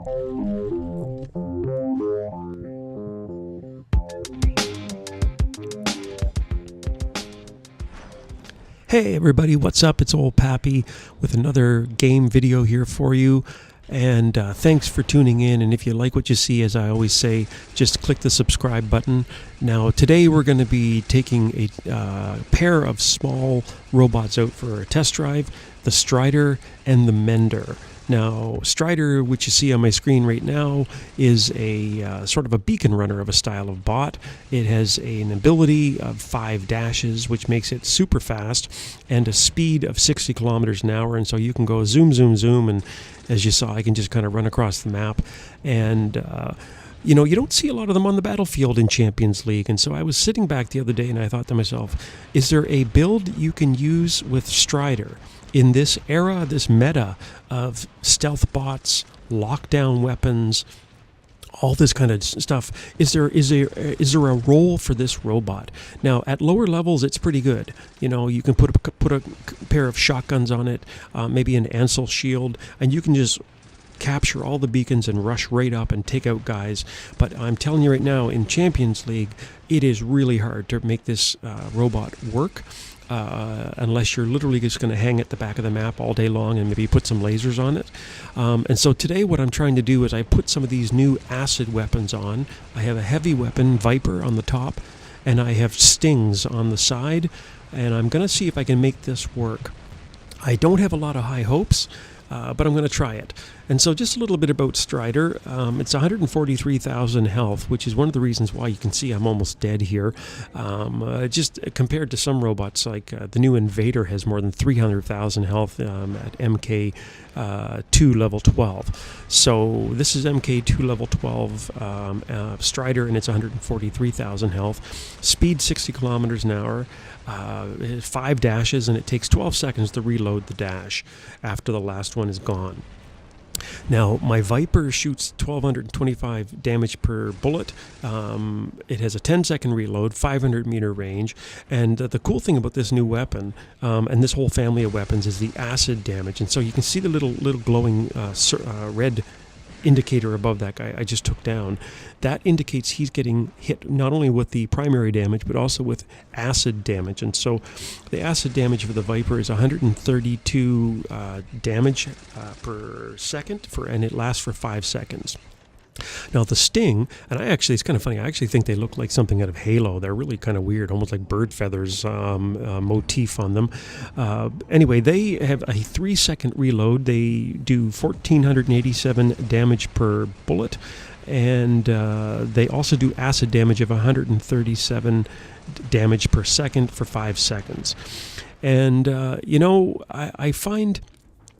Hey everybody, what's up? It's old Pappy with another game video here for you. And thanks for tuning in. And if you like what you see, as I always say, just click the subscribe button. Now, today we're going to be taking a pair of small robots out for a test drive, the Strider and the Mender. Now, Strider, which you see on my screen right now, is a sort of a beacon runner of a style of bot. It has an ability of 5 dashes, which makes it super fast, and a speed of 60 kilometers an hour. And so you can go zoom, zoom, zoom, and as you saw, I can just kind of run across the map. And you know, you don't see a lot of them on the battlefield in Champions League. And so I was sitting back the other day and I thought to myself, is there a build you can use with Strider in this era, this meta of stealth bots, lockdown weapons, all this kind of stuff? Is there a role for this robot? Now, at lower levels, it's pretty good. You know, you can put a pair of shotguns on it, maybe an Ansel shield, and you can just capture all the beacons and rush right up and take out guys. But I'm telling you right now, in Champions League, it is really hard to make this robot work. Unless you're literally just going to hang at the back of the map all day long and maybe put some lasers on it. And so today what I'm trying to do is I put some of these new acid weapons on. I have a heavy weapon, Viper, on the top, and I have stings on the side, and I'm going to see if I can make this work. I don't have a lot of high hopes, but I'm going to try it. And so just a little bit about Strider. It's 143,000 health, which is one of the reasons why you can see I'm almost dead here. Just compared to some robots, like the new Invader has more than 300,000 health at MK2 level 12. So this is MK2 level 12 Strider, and it's 143,000 health. Speed 60 kilometers an hour. 5 dashes, and it takes 12 seconds to reload the dash after the last one is gone. Now, my Viper shoots 1,225 damage per bullet. It has a 10-second reload, 500-meter range, and the cool thing about this new weapon, and this whole family of weapons, is the acid damage. And so you can see the little glowing red indicator above that guy I just took down. That indicates he's getting hit not only with the primary damage but also with acid damage. And so the acid damage for the Viper is 132 damage per second, and it lasts for 5 seconds. Now the Sting, and it's kind of funny, I actually think they look like something out of Halo. They're really kind of weird, almost like bird feathers motif on them. Anyway, they have a 3-second reload. They do 1,487 damage per bullet, and they also do acid damage of 137 damage per second for 5 seconds. And, you know, I find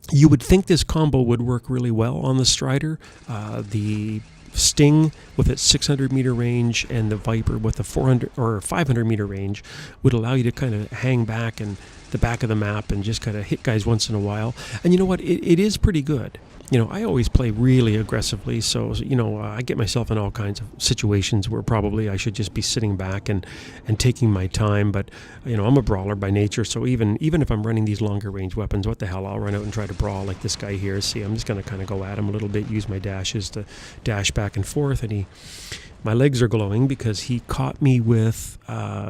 you would think this combo would work really well on the Strider. The Sting with its 600-meter range and the Viper with a 400 or 500-meter range would allow you to kind of hang back in the back of the map and just kind of hit guys once in a while. And you know what? It is pretty good. You know, I always play really aggressively, so, you know, I get myself in all kinds of situations where probably I should just be sitting back and taking my time. But, you know, I'm a brawler by nature, so even if I'm running these longer range weapons, what the hell, I'll run out and try to brawl like this guy here. See, I'm just going to kind of go at him a little bit, use my dashes to dash back and forth, and my legs are glowing because he caught me with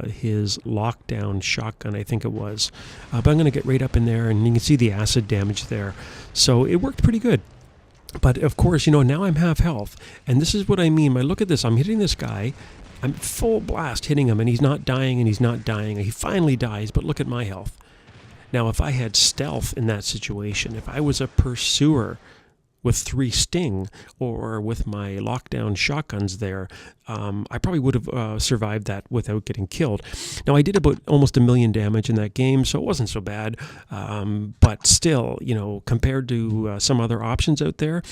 his lockdown shotgun, I think it was. But I'm going to get right up in there, and you can see the acid damage there. So it worked pretty good. But of course, you know, now I'm half health. And this is what I mean. Look at this. I'm hitting this guy. I'm full blast hitting him, and he's not dying, and he's not dying. He finally dies, but look at my health. Now, if I had stealth in that situation, if I was a pursuer with 3 Sting, or with my lockdown shotguns there, I probably would have survived that without getting killed. Now, I did about almost 1 million damage in that game, so it wasn't so bad. But still, you know, compared to some other options out there,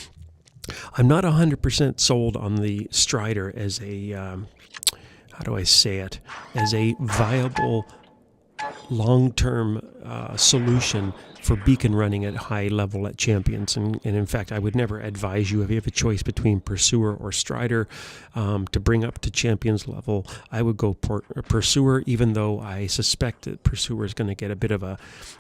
I'm not 100% sold on the Strider as a, how do I say it, as a viable long-term solution for beacon running at high level at champions. And in fact, I would never advise you, if you have a choice between Pursuer or Strider, to bring up to champions level. I would go Pursuer, even though I suspect that Pursuer is going to get a bit of a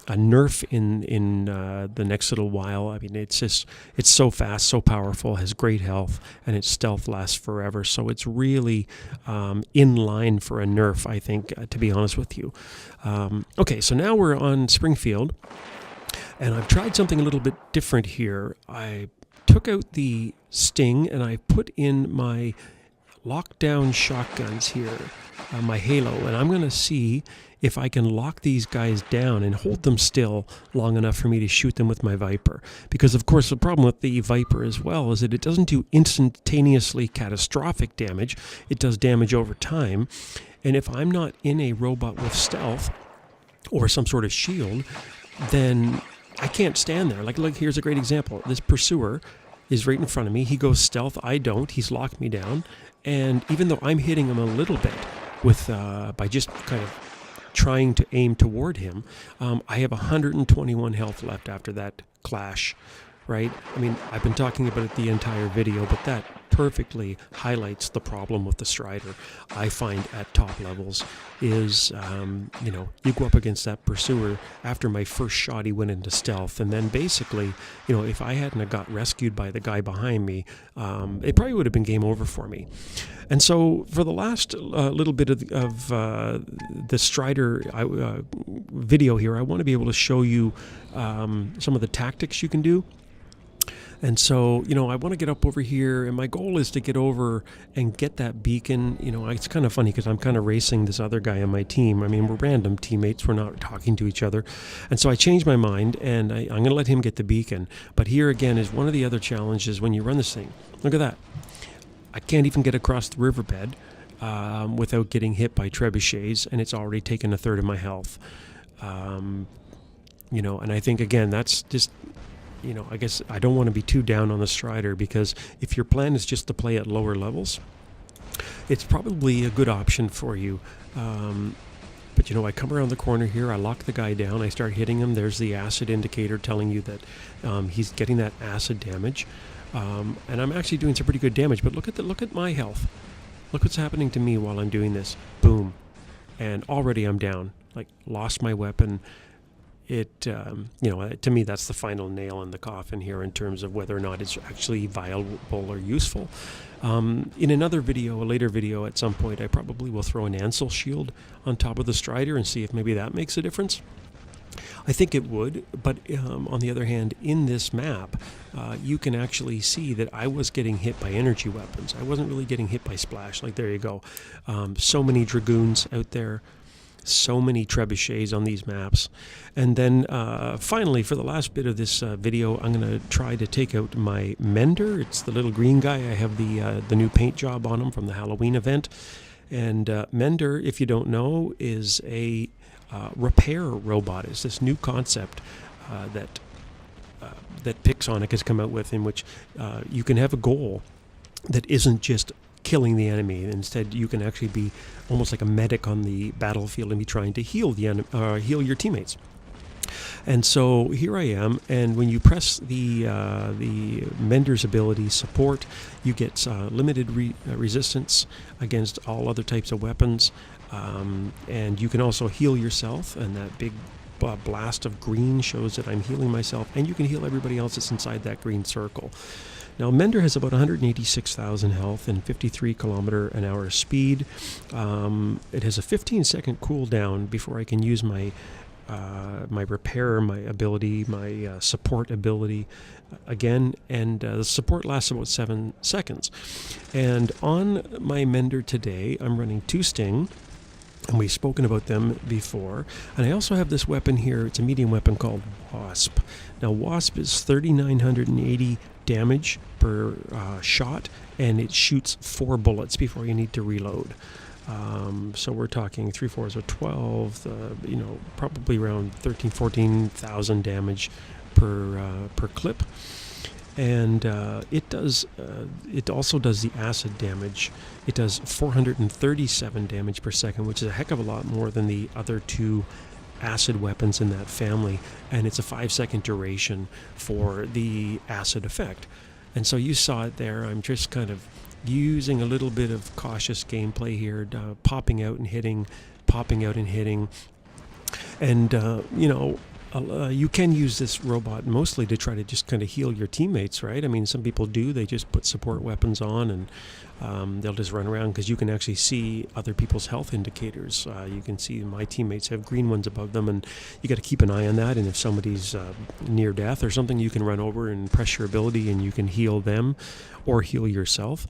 nerf in the next little while. I mean, it's so fast, so powerful, has great health, and its stealth lasts forever. So it's really in line for a nerf, I think, to be honest with you. Okay, so now we're on Springfield, and I've tried something a little bit different here. I took out the Sting, and I put in my lockdown shotguns here, my Halo, and I'm going to see if I can lock these guys down and hold them still long enough for me to shoot them with my Viper. Because, of course, the problem with the Viper as well is that it doesn't do instantaneously catastrophic damage. It does damage over time. And if I'm not in a robot with stealth or some sort of shield, then I can't stand there. Like, look, here's a great example. This Pursuer is right in front of me. He goes stealth. I don't. He's locked me down. And even though I'm hitting him a little bit with by just kind of trying to aim toward him, I have 121 health left after that clash, right? I mean, I've been talking about it the entire video, but that perfectly highlights the problem with the Strider, I find, at top levels, is, you go up against that Pursuer after my first shot, he went into stealth, and then basically, if I hadn't have got rescued by the guy behind me, it probably would have been game over for me. And so for the last little bit of the Strider video here, I want to be able to show you some of the tactics you can do. And so, I want to get up over here, and my goal is to get over and get that beacon. It's kind of funny because I'm kind of racing this other guy on my team. I mean, we're random teammates. We're not talking to each other. And so I changed my mind, and I'm going to let him get the beacon. But here again is one of the other challenges when you run this thing. Look at that. I can't even get across the riverbed without getting hit by trebuchets, and it's already taken a third of my health. And I think, again, that's just... I guess I don't want to be too down on the Strider, because if your plan is just to play at lower levels, it's probably a good option for you. But I come around the corner here, I lock the guy down, I start hitting him. There's the acid indicator telling you that he's getting that acid damage, and I'm actually doing some pretty good damage. But look at my health. Look what's happening to me while I'm doing this. Boom, and already I'm down. Like, lost my weapon. It, to me, that's the final nail in the coffin here in terms of whether or not it's actually viable or useful. In another video, a later video at some point, I probably will throw an Ansel shield on top of the Strider and see if maybe that makes a difference. I think it would, but on the other hand, in this map, you can actually see that I was getting hit by energy weapons. I wasn't really getting hit by splash. Like, there you go. So many Dragoons out there. So many trebuchets on these maps. And then finally, for the last bit of this video, I'm going to try to take out my Mender. It's the little green guy. I have the new paint job on him from the Halloween event. And Mender, if you don't know, is a repair robot. It's this new concept that Pixonic has come out with, in which you can have a goal that isn't just killing the enemy. Instead, you can actually be almost like a medic on the battlefield and be trying to heal heal your teammates. And so here I am, and when you press the Mender's ability support, you get limited resistance against all other types of weapons, and you can also heal yourself, and that big blast of green shows that I'm healing myself, and you can heal everybody else that's inside that green circle. Now, Mender has about 186,000 health and 53 km/h speed. It has a 15-second cooldown before I can use my repair, my ability, my support ability again, and the support lasts about 7 seconds. And on my Mender today, I'm running 2 Sting, and we've spoken about them before. And I also have this weapon here. It's a medium weapon called Wasp. Now, Wasp is 3,980 damage per shot, and it shoots 4 bullets before you need to reload. So we're talking 3 4s of 12, probably around 14,000 damage per clip. And it also does the acid damage. It does 437 damage per second, which is a heck of a lot more than the other 2 acid weapons in that family, and it's a 5-second duration for the acid effect. And so you saw it there. I'm just kind of using a little bit of cautious gameplay here, popping out and hitting, and you can use this robot mostly to try to just kind of heal your teammates, right? I mean, some people do. They just put support weapons on, and they'll just run around, because you can actually see other people's health indicators. You can see my teammates have green ones above them, and you got to keep an eye on that. And if somebody's near death or something, you can run over and press your ability, and you can heal them or heal yourself.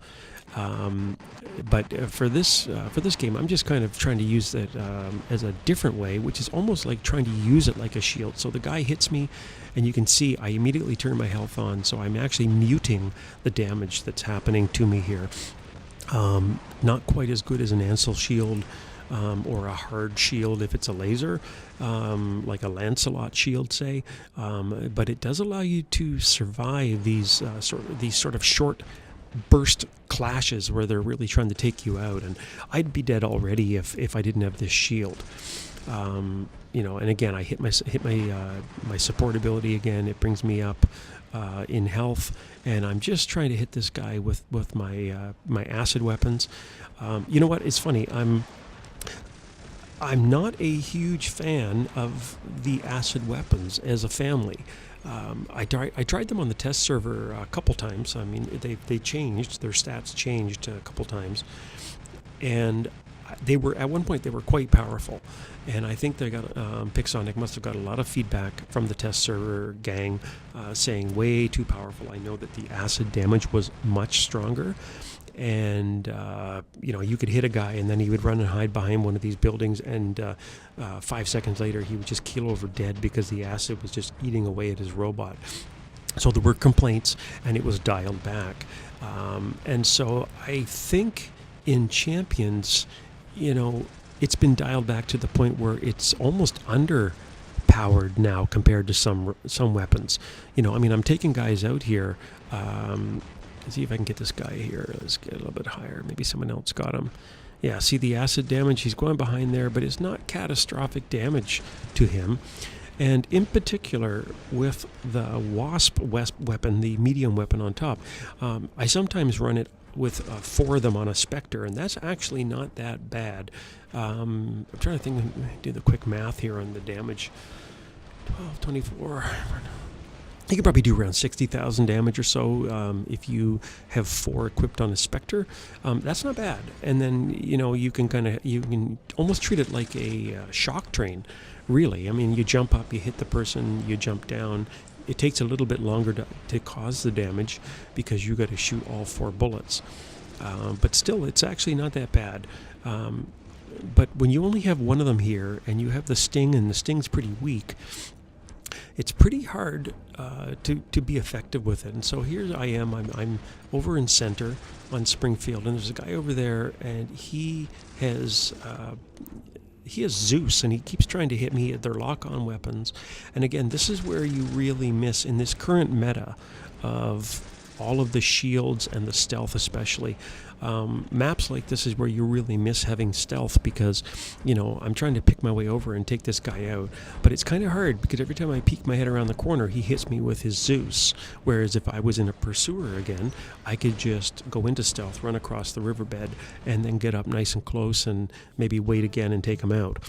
But for this game, I'm just kind of trying to use that as a different way, which is almost like trying to use it like a shield. So the guy hits me, and you can see I immediately turn my health on, so I'm actually muting the damage that's happening to me here. Not quite as good as an Ansel shield or a hard shield if it's a laser, like a Lancelot shield, say. But it does allow you to survive these sort of short burst clashes where they're really trying to take you out, and I'd be dead already if I didn't have this shield. And again, I hit my support ability again. It brings me up in health, and I'm just trying to hit this guy with my acid weapons. You know what? It's funny. I'm not a huge fan of the acid weapons as a family. I tried them on the test server a couple times. I mean, they changed, their stats changed a couple times, and they were at one point they were quite powerful. And I think they got Pixonic must have got a lot of feedback from the test server gang saying way too powerful. I know that the acid damage was much stronger. And you could hit a guy, and then he would run and hide behind one of these buildings, and 5 seconds later he would just keel over dead because the acid was just eating away at his robot. So there were complaints, and it was dialed back. And so I think in Champions, it's been dialed back to the point where it's almost underpowered now compared to some weapons. I'm taking guys out here. Let's see if I can get this guy here. Let's get a little bit higher. Maybe someone else got him. Yeah, see the acid damage? He's going behind there, but it's not catastrophic damage to him. And in particular, with the Wasp weapon, the medium weapon on top, I sometimes run it with 4 of them on a Spectre, and that's actually not that bad. I'm trying to think, do the quick math here on the damage. 12, 24... You could probably do around 60,000 damage or so if you have 4 equipped on a Spectre. That's not bad. And then you can almost treat it like a shock train, really. I mean, you jump up, you hit the person, you jump down. It takes a little bit longer to cause the damage because you got to shoot all 4 bullets. But still, it's actually not that bad. But when you only have one of them here, and you have the sting, and the sting's pretty weak, it's pretty hard to be effective with it. And so here I am. I'm over in center on Springfield, and there's a guy over there, and he has Zeus, and he keeps trying to hit me. They're lock-on weapons. And again, this is where you really miss in this current meta of all of the shields and the stealth especially. Maps like this is where you really miss having stealth because, I'm trying to pick my way over and take this guy out. But it's kind of hard because every time I peek my head around the corner, he hits me with his Zeus. Whereas if I was in a Pursuer again, I could just go into stealth, run across the riverbed, and then get up nice and close and maybe wait again and take him out.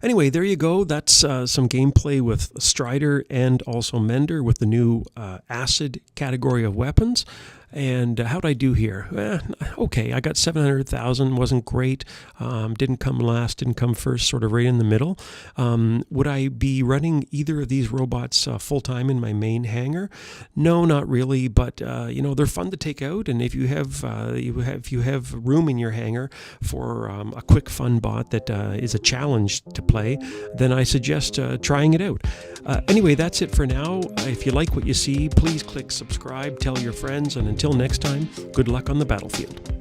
Anyway, there you go. That's some gameplay with Strider and also Mender with the new acid category of weapons. And how'd I do here? Okay, I got 700,000. Wasn't great. Didn't come last, didn't come first, sort of right in the middle. Would I be running either of these robots full-time in my main hangar? No, not really, but they're fun to take out, and if you have room in your hangar for a quick fun bot that is a challenge to play, then I suggest trying it out. Anyway, that's it for now. If you like what you see, please click subscribe, tell your friends, and until next time, good luck on the battlefield.